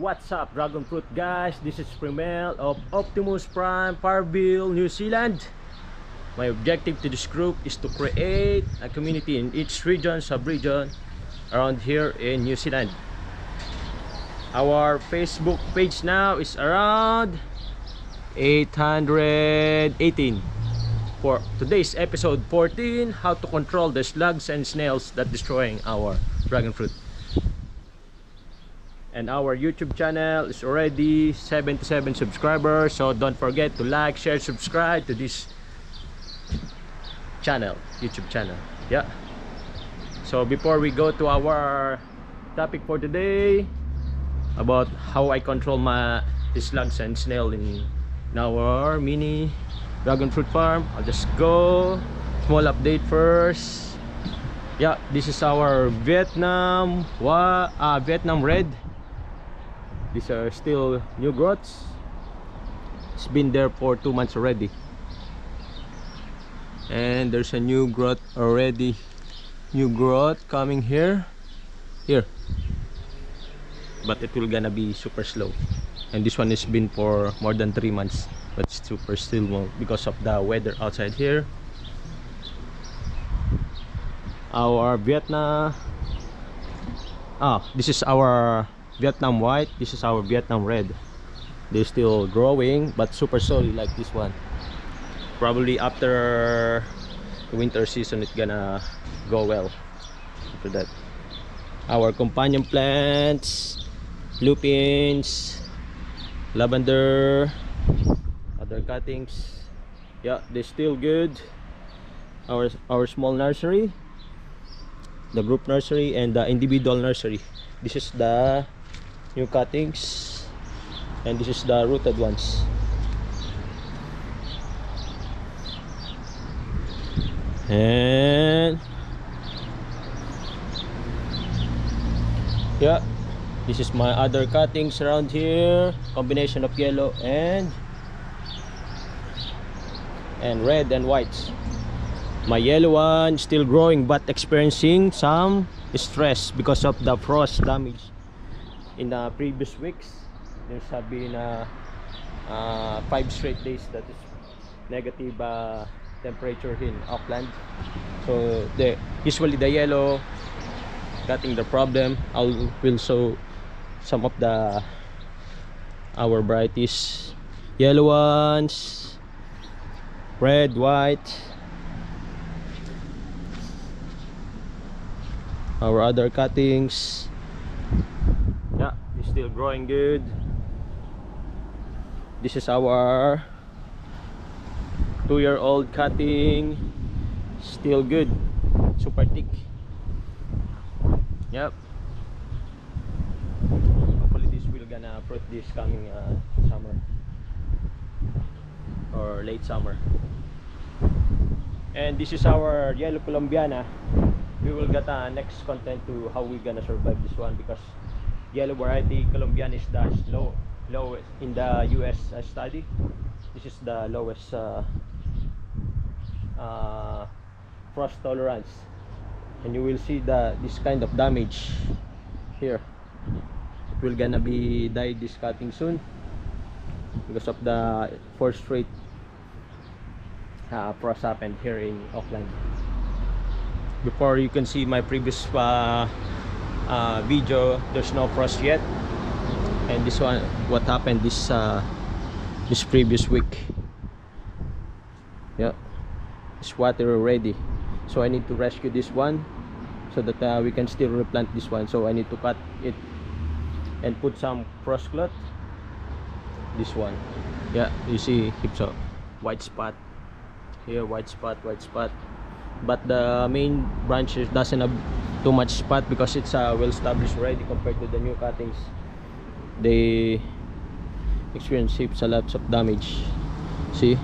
what's up, dragon fruit guys? This is Primel of Optimus Prime, Parville, New Zealand. My objective to this group is to create a community in each region, sub-region around here in New Zealand. Our Facebook page now is around 818. For today's episode 14, how to control the slugs and snails that destroying our dragon fruit. And our YouTube channel is already 77 subscribers, so don't forget to like, share, subscribe to this channel, YouTube channel. Yeah. So before we go to our topic for today about how I control my slugs and snail in our mini dragon fruit farm, I'll just go small update first. Yeah, this is our Vietnam red. These are still new growths. It's been there for 2 months already, and there's a new growth already, new growth coming here, but it will gonna be super slow. And this one has been for more than 3 months, but super still more because of the weather outside here. Our Vietnam, this is our Vietnam white, this is our Vietnam red. They're still growing but super slowly, like this one. Probably after the winter season it's gonna go well after that. Our companion plants, lupins, lavender, other cuttings, yeah, they're still good. Our small nursery, the group nursery, and the individual nursery. This is the new cuttings, and this is the rooted ones. And yeah, this is my other cuttings around here, combination of yellow and red and white. My yellow one still growing but experiencing some stress because of the frost damage in the previous weeks. There's have been 5 straight days that is negative temperature in Auckland. So usually the yellow getting the problem. Will show some of our varieties, yellow ones, red, white. Our other cuttings, yeah, it's still growing good. This is our 2-year-old cutting, still good, super thick. Yep. Hopefully this will gonna fruit this coming summer or late summer. And this is our yellow Colombiana. We will get a next content to how we gonna survive this one, because yellow variety Colombian is the lowest in the US study. This is the lowest frost tolerance, and you will see this kind of damage here. It will gonna be die this cutting soon because of the 4 straight frost happened here in Auckland. Before, you can see my previous video, there's no frost yet, and this one, what happened this previous week. Yeah, it's water already, so I need to rescue this one so that we can still replant this one. So I need to cut it and put some frost cloth. This one, yeah, you see it's a white spot here, white spot, but the main branches doesn't have too much spot because it's well established already compared to the new cuttings. They experience a lot of damage. See,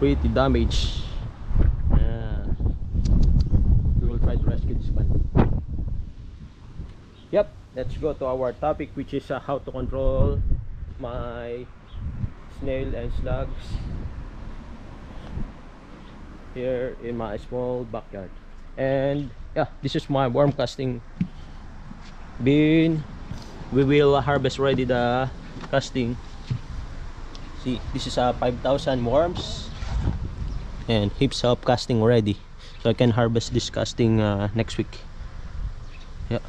pretty damage. We will try to rescue this one. Yep, let's go to our topic, which is how to control my snail and slugs here in my small backyard. And yeah, this is my worm casting bin. We will harvest already the casting. See, this is a 5,000 worms and heaps of casting already, so I can harvest this casting next week. Yeah.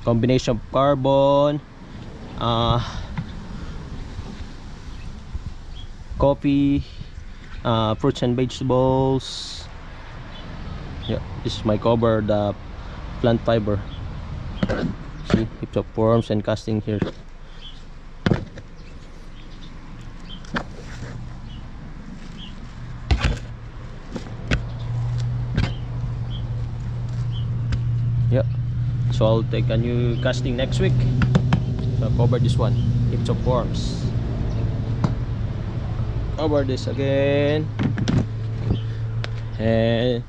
Combination of carbon, coffee, fruits and vegetables. Yeah, this is my cover, the plant fiber. See, heaps of worms and casting here. Yeah, so I'll take a new casting next week. So I'll cover this one, heaps of worms. Cover this again, and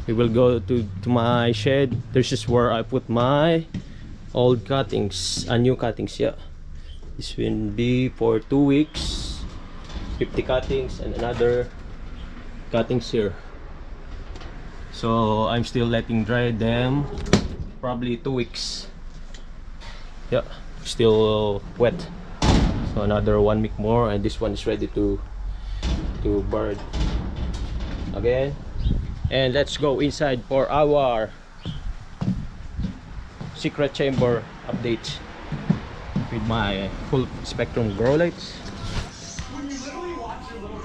we will go to my shed. This is where I put my old cuttings and new cuttings. Yeah, this will be for 2 weeks, 50 cuttings and another cuttings here. So I'm still letting dry them, probably 2 weeks. Yeah, still wet. So another 1 week more, and this one is ready to burn again. And let's go inside for our secret chamber update with my full spectrum grow lights.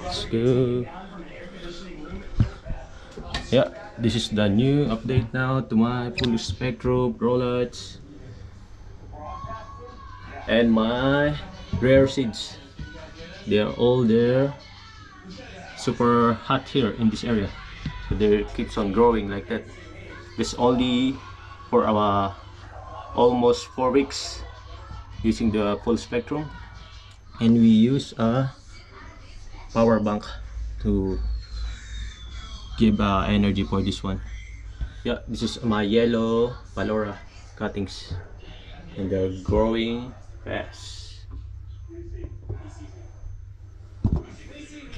Let's go. Yeah, this is the new update now to my full spectrum grow lights and my rare seeds. They are all there. Super hot here in this area, so they keeps on growing like that. This only for our almost 4 weeks using the full spectrum, and we use a power bank to give energy for this one. Yeah, this is my yellow Palora cuttings, and they're growing fast.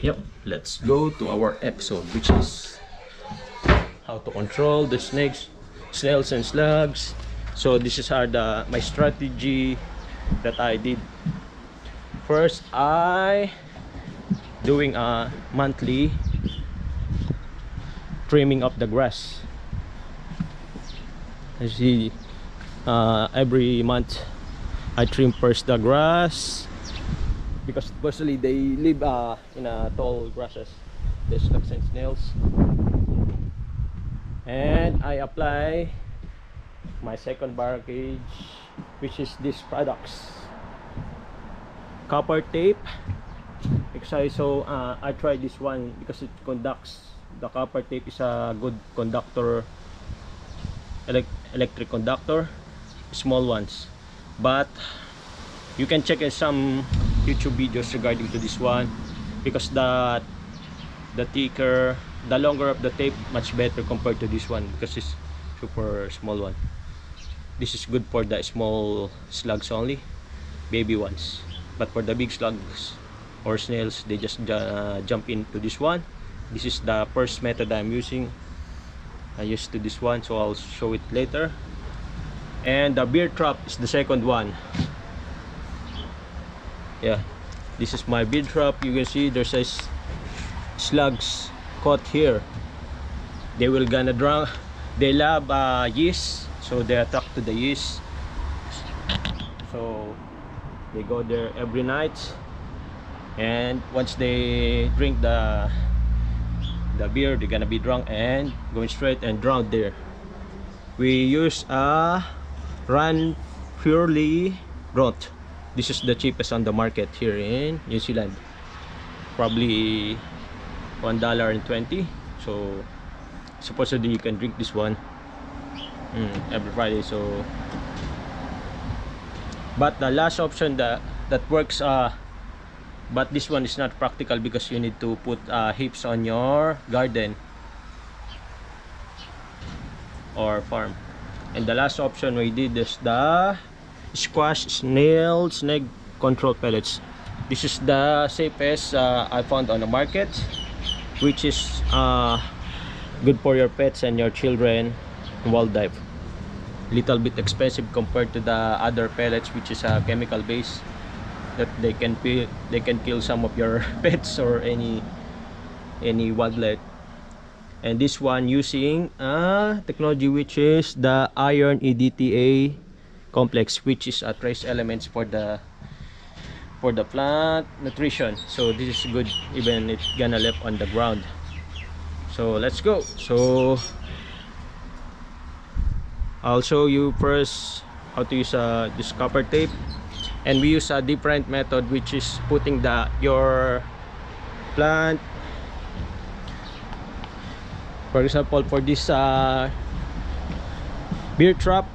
Yep, let's go to our episode, which is how to control the snails and slugs. So this is my strategy that I did. First, I doing a monthly trimming of the grass. As you see, every month I trim first the grass, because mostly they live in tall grasses, the slugs and snails. And I apply my second barricade, which is these products, copper tape. Because I tried this one because it conducts. The copper tape is a good conductor, electric conductor, small ones. But you can check in some YouTube videos regarding to this one, because the thicker, the longer of the tape, much better compared to this one, because it's super small one. This is good for the small slugs only, baby ones. But for the big slugs or snails, they just jump into this one. This is the first method I'm using. I used to this one, so I'll show it later. And the beer trap is the second one. Yeah, this is my beer trap. You can see there's a slugs caught here. They will gonna drown. They love yeast, so they attract to the yeast. So they go there every night, and once they drink the beer, they're gonna be drunk and going straight and drown there. We use a run purely broth. This is the cheapest on the market here in New Zealand, probably $1.20. So supposedly you can drink this one every Friday. So but the last option that works, but this one is not practical because you need to put heaps on your garden or farm. And the last option we did is the squash snail snake control pellets. This is the safest I found on the market, which is good for your pets and your children, wildlife. Little bit expensive compared to the other pellets, which is a chemical base that they can kill some of your pets or any wildlife. And this one using technology which is the iron EDTA complex, which is a trace elements for the plant nutrition. So this is good even it's gonna left on the ground. So let's go. So I'll show you first how to use this copper tape, and we use a different method, which is putting your plant. For example, for this beer trap,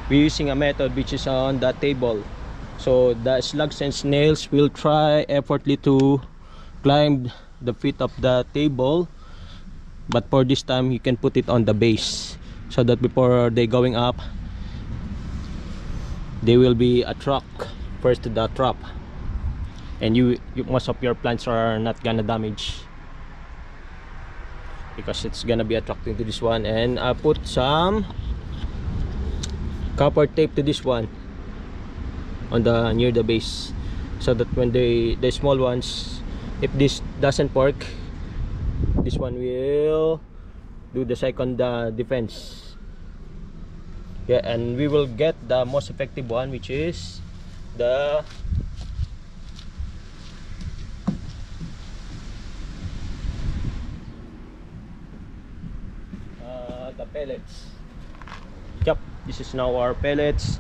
we're using a method which is on the table. So the slugs and snails will try effortlessly to climb the feet of the table, but for this time you can put it on the base, so that before they going up, they will be attract first to the trap, and most of your plants are not gonna damage because it's gonna be attracting to this one. And I put some copper tape to this one on the near the base, so that when the small ones, if this doesn't work, this one will do the second defense. Yeah, and we will get the most effective one, which is the pellets. Yep, this is now our pellets.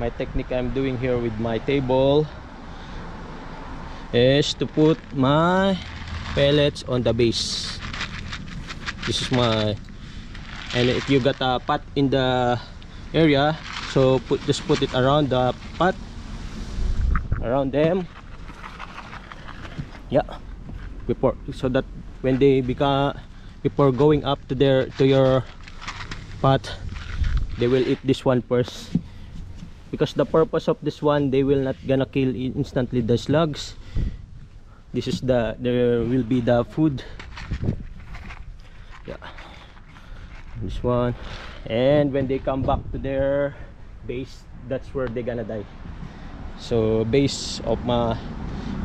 My technique I'm doing here with my table is to put my pellets on the base. This is my, and if you got a pot in the area, so just put it around the pot, around them. Yeah, before, so that when they before going up to your pot, they will eat this one first, because the purpose of this one, they will not gonna kill instantly the slugs. This is there will be the food. Yeah, this one. And when they come back to their base, that's where they're gonna die. So base of my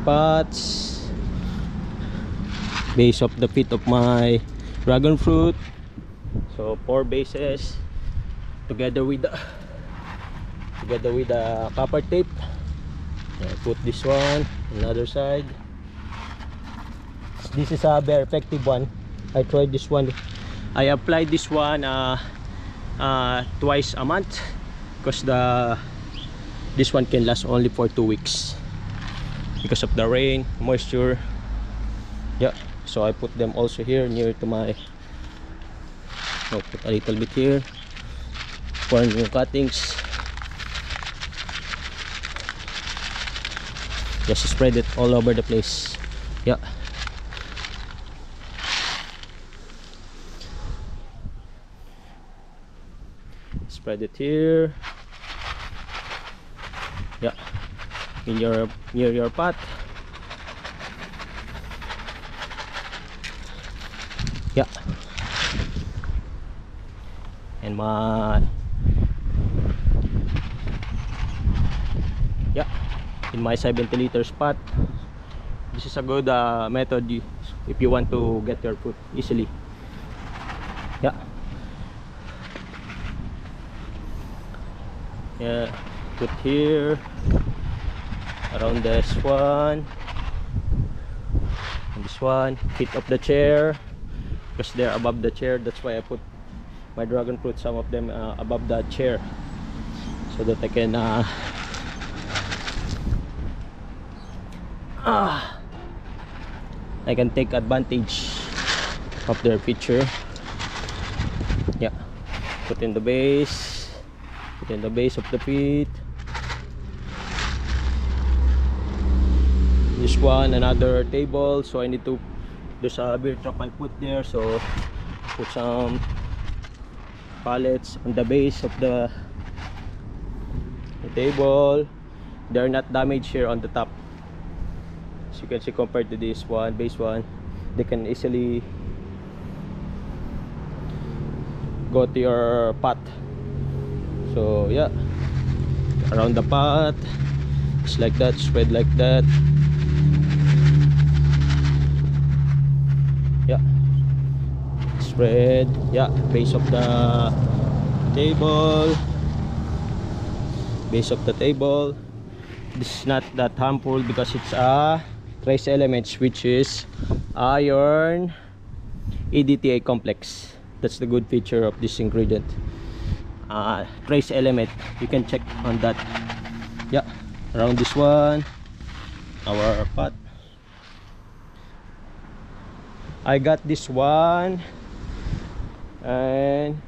pots, base of the feet of my dragon fruit. So 4 bases together with the copper tape. I put this one another side. This is a very effective one. I tried this one. I applied this one twice a month, because this one can last only for 2 weeks because of the rain, moisture. Yeah, so I put them also here near to my, I'll put a little bit here for new cuttings. Just spread it all over the place. Yeah, spread it here. Yeah, near your pot. Yeah, and in my 70 liters pot. This is a good method if you want to get your fruit easily. Yeah, put here around this one and this one, feet of the chair, because they're above the chair. That's why I put my dragon fruit, some of them above the chair, so that I can take advantage of their feature. Yeah, put in the base of the feet. This one, another table, so I need to, there's a beer trap I put there, so put some pallets on the base of the table. They're not damaged here on the top, as you can see, compared to this one, base one. They can easily go to your pot. So yeah, around the pot, just like that, spread like that. Yeah, spread. Yeah, base of the table, base of the table. This is not that harmful because it's a trace elements, which is iron EDTA complex. That's the good feature of this ingredient. Trace element, you can check on that. Yeah, around this one, our pot. I got this one and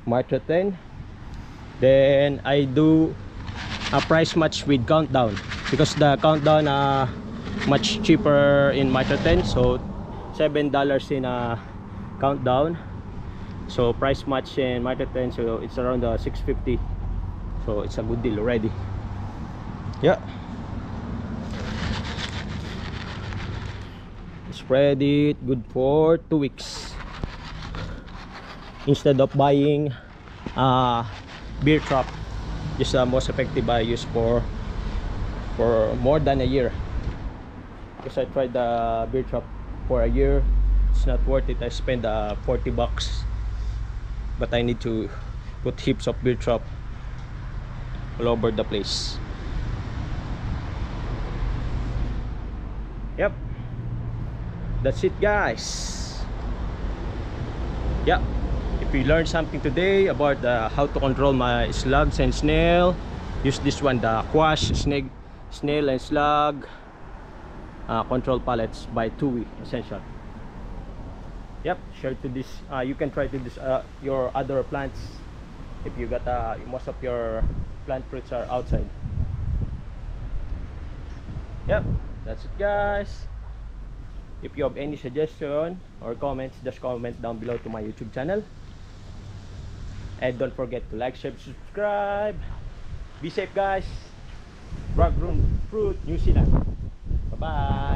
Mitra 10. Then I do a price match with countdown because the countdown much cheaper in Mitra 10, so $7 in a countdown. So price match in Mitra 10, so it's around $6.50. So it's a good deal already. Yeah, spread it good for 2 weeks instead of buying beer trap. Is the most effective I use for more than a year, because I tried the beer trap for a year. It's not worth it. I spent $40, but I need to put heaps of beer trap all over the place. Yep, that's it guys. Yeah, if you learned something today about how to control my slugs and snail, use this one, the Quash snail and slug control pellets by TUI Essential. Yep, share to this. You can try to this your other plants if you got most of your plant fruits are outside. Yep, that's it guys. If you have any suggestion or comments, just comment down below to my YouTube channel. And don't forget to like, share, subscribe. Be safe guys. Rock Room Fruit, New Zealand. Bye bye.